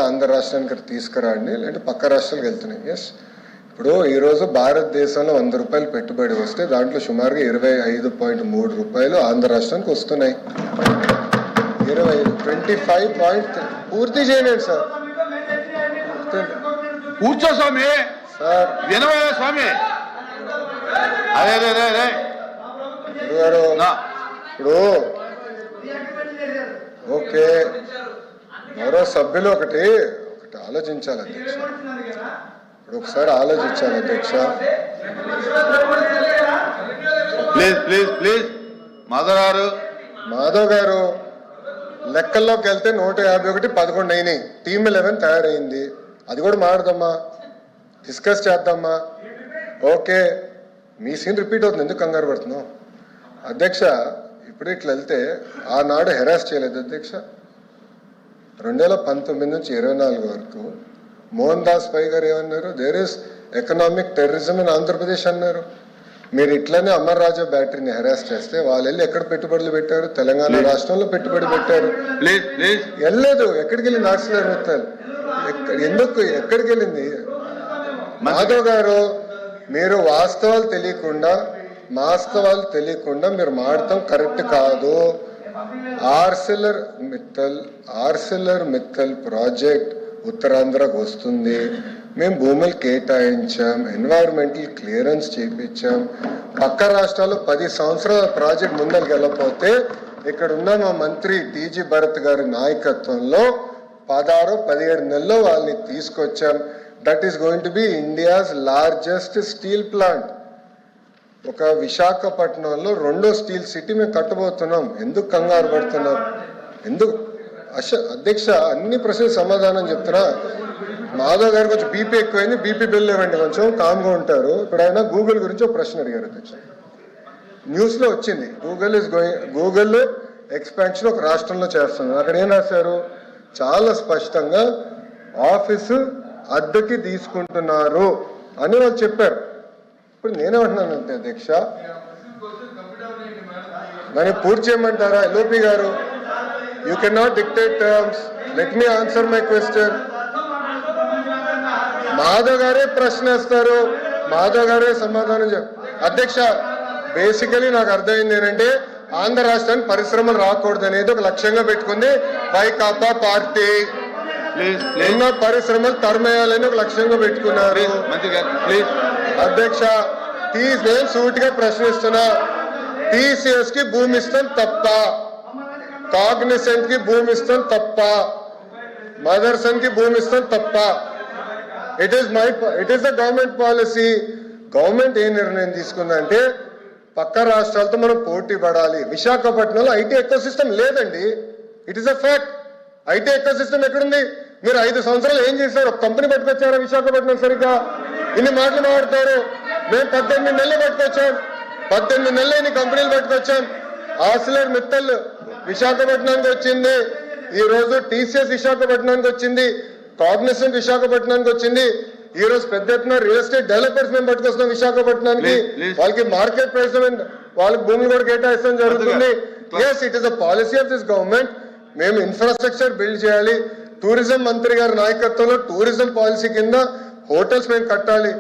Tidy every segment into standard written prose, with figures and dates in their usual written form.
ఆంధ్ర రాష్ట్రానికి తీసుకురాండి, లేదంటే పక్క రాష్ట్రాలకు వెళ్తున్నాయి. ఎస్, ఇప్పుడు ఈరోజు భారతదేశంలో 100 రూపాయలు పెట్టుబడి వస్తే దాంట్లో సుమారుగా 25.3 రూపాయలు ఆంధ్ర రాష్ట్రానికి వస్తున్నాయి. 25 పూర్తి చేయండి సార్. కూర్చో స్వామి సార్ వినవయ్య స్వామి. అదే గారు ఇప్పుడు ఓకే, మరో సభ్యులు ఒకటి ఆలోచించాలి అధ్యక్ష. ఇప్పుడు ఒకసారి ఆలోచించాలి అధ్యక్ష. ప్లీజ్ మాధవ్ గారు లెక్కల్లోకి వెళ్తే 151 11 అయినాయి. టీమ్ 11 తయారైంది. అది కూడా మాట్లాడదామా, డిస్కస్ చేద్దామా? ఓకే, మీ సీన్ రిపీట్ అవుతుంది, ఎందుకు కంగారు పడుతున్నావు అధ్యక్ష? ఇప్పుడు ఇట్లా వెళ్తే ఆనాడు హెరాస్ చేయలేదు అధ్యక్ష. 2019 నుంచి 24 వరకు మోహన్ దాస్ పై గారు ఏమన్నారు? There is economic terrorism in Andhra Pradesh అన్నారు. మీరు ఇట్లనే అమర్ రాజా బ్యాటరీని హెరాస్ చేస్తే వాళ్ళు వెళ్ళి ఎక్కడ పెట్టుబడులు పెట్టారు? తెలంగాణ రాష్ట్రంలో పెట్టుబడి పెట్టారు. వెళ్ళలేదు. ఎక్కడికి వెళ్ళి నాక్సిలర్ మెత్తాలు ఎందుకు ఎక్కడికి వెళ్ళింది? మాధవ్ గారు, మీరు వాస్తవాలు తెలియకుండా మీరు మాడటం కరెక్ట్ కాదు. ఆర్సిలర్ మిత్తల్ ప్రాజెక్ట్ ఉత్తరాంధ్రకు వస్తుంది. మేము భూములు కేటాయించాం, ఎన్వైరన్మెంటల్ క్లియరెన్స్ చేయించాం. పక్క రాష్ట్రాలు 10 సంవత్సరాల ప్రాజెక్ట్ ముందరికి వెళ్ళకపోతే ఇక్కడ ఉన్న మా మంత్రి టీజీ భరత్ గారి నాయకత్వంలో 16-17 నెలల్లో వాళ్ళని తీసుకొచ్చాం. That is going to be India's largest steel plant. ఒక విశాఖపట్నంలో 2వ స్టీల్ సిటీ మేము కట్టబోతున్నాం. ఎందుకు కంగారు పడుతున్నారు? ఎందుకు అధ్యక్ష? అన్ని ప్రశ్నలు సమాధానం చెప్తున్నా. మాధవ్ గారు కొంచెం బీపీ ఎక్కువైంది, బీపీ బిల్ ఇవ్వండి, కొంచెం కామ్గా ఉంటారు. ఇప్పుడు ఆయన గూగుల్ గురించి ఒక ప్రశ్న అడిగారు అధ్యక్ష. న్యూస్లో వచ్చింది, గూగుల్ ఎక్స్పాన్షన్ ఒక రాష్ట్రంలో చేస్తున్నారు. అక్కడ ఏం రాశారు? చాలా స్పష్టంగా ఆఫీసు అద్దెకి తీసుకుంటున్నారు అని వాళ్ళు చెప్పారు. ఇప్పుడు నేనేమంటున్నానంటే అధ్యక్ష, దాన్ని పూర్తి చేయమంటారా? ఎల్ఓపి గారు, you can not dictate terms. Let me answer my question. Madhav గారే ప్రశ్న వేస్తారు, మాధవ్ గారే సమాధానం అధ్యక్ష, బేసికలీ నాకు అర్థమైంది ఏంటంటే ఆంధ్ర రాష్ట్రానికి పరిశ్రమలు రాకూడదు అనేది ఒక లక్ష్యంగా పెట్టుకుంది వైకాపా పార్టీ. ఎన్న పరిశ్రమలు తరమేయాలని ఒక లక్ష్యంగా పెట్టుకున్నారు. అధ్యక్ష, నేను సూటిగా ప్రశ్నిస్తున్నా, టీసీఎస్ కి భూమి ఇస్తాం తప్ప, కాగ్నిసెంట్ కి భూమి ఇస్తాం తప్ప, మదర్సన్ కి భూమి ఇస్తాం తప్ప. It is the government policy. Government ఏ నిర్ణయం తీసుకుందంటే పక్క రాష్ట్రాలతో మనం పోటీ పడాలి. విశాఖపట్నంలో ఐటీ ఎకో సిస్టమ్ లేదండి. It is a fact. IT ecosystem ఎక్కడుంది? మీరు 5 సంవత్సరాలు ఏం చేశారు? కంపెనీ పట్టుకొచ్చారా విశాఖపట్నం? సరిగ్గా ఇన్ని మాటలు మాట్లాడతారు. మేము 18 నెలలు పట్టుకొచ్చాం, 18 నెలలు ఇన్ని కంపెనీలు పట్టుకొచ్చాం. ఆర్సిలర్ మిత్తల్ విశాఖపట్నానికి వచ్చింది, ఈ రోజు టీసీఎస్ విశాఖపట్నానికి వచ్చింది, కాగ్నిసెంట్ విశాఖపట్నానికి వచ్చింది. ఈ రోజు పెద్ద ఎత్తున రియల్ ఎస్టేట్ డెవలపర్స్ మేము పట్టుకొస్తున్నాం విశాఖపట్నానికి. వాళ్ళకి మార్కెట్ ప్రైస్ వాళ్ళకి భూములు కూడా కేటాయిస్తాం జరుగుతుంది. Yes, it is a policy of this government. మేము ఇన్ఫ్రాస్ట్రక్చర్ బిల్డ్ చేయాలి. టూరిజం మంత్రి గారి నాయకత్వంలో టూరిజం పాలసీ కింద హోటల్స్ మేము కట్టాలి.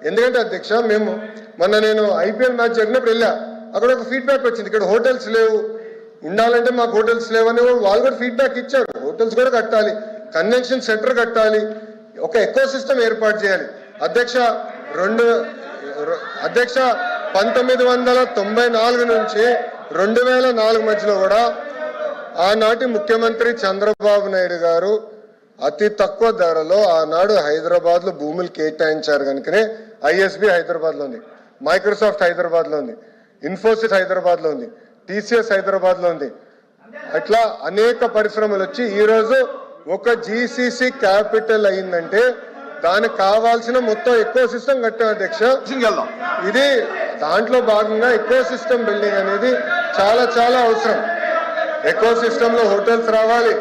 ఎందుకంటే అధ్యక్ష, నేను ఐపీఎల్ మ్యాచ్ జరిగినప్పుడు వెళ్ళా, అక్కడ ఒక ఫీడ్బ్యాక్ వచ్చింది, ఇక్కడ హోటల్స్ లేవు, ఉండాలంటే మాకు హోటల్స్ లేవని వాళ్ళు కూడా ఫీడ్బ్యాక్ ఇచ్చారు. హోటల్స్ కూడా కట్టాలి, కన్వెన్షన్ సెంటర్ కట్టాలి, ఒక ఎకో సిస్టమ్ ఏర్పాటు చేయాలి. అధ్యక్ష, 1994 నుంచి 2004 మధ్యలో కూడా ఆనాటి ముఖ్యమంత్రి చంద్రబాబు నాయుడు గారు అతి తక్కువ ధరలో ఆనాడు హైదరాబాద్ లో భూములు కేటాయించారు కనుకనే ఐఎస్బి హైదరాబాద్ లో ఉంది, మైక్రోసాఫ్ట్ హైదరాబాద్ లో ఉంది, ఇన్ఫోసిస్ హైదరాబాద్ లో ఉంది, టీసీఎస్ హైదరాబాద్ లో ఉంది. అట్లా అనేక పరిశ్రమలు వచ్చి ఈ రోజు ఒక జీసీసీ క్యాపిటల్ అయిందంటే దానికి కావాల్సిన మొత్తం ఎకో సిస్టమ్ కట్టాం అధ్యక్ష. ఇది దాంట్లో భాగంగా ఎకో సిస్టమ్ బిల్డింగ్ అనేది చాలా చాలా అవసరం. ఎకో సిస్టమ్ లో హోటల్స్ రావాలి,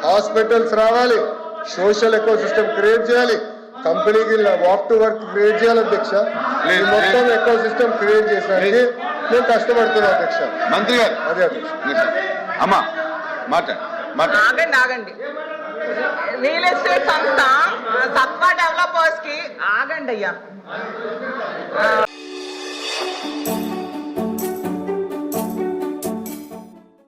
హాస్పిటల్స్ రావాలి, సోషల్ ఎకో సిస్టమ్ క్రియేట్ చేయాలి, కంపెనీకి వాక్ టు వర్క్ క్రియేట్ చేయాలి అధ్యక్ష. ఈ మొత్తం ఎకో సిస్టమ్ క్రియేట్ చేసడానికి మేము కష్టపడుతున్నాం అధ్యక్ష. మంత్రి గారు అదే అధ్యక్ష. అమ్మా ఆగండి రియల్ ఎస్టేట్ సంస్థ సత్వా డెవలపర్స్ కి ఆగండి అయ్యా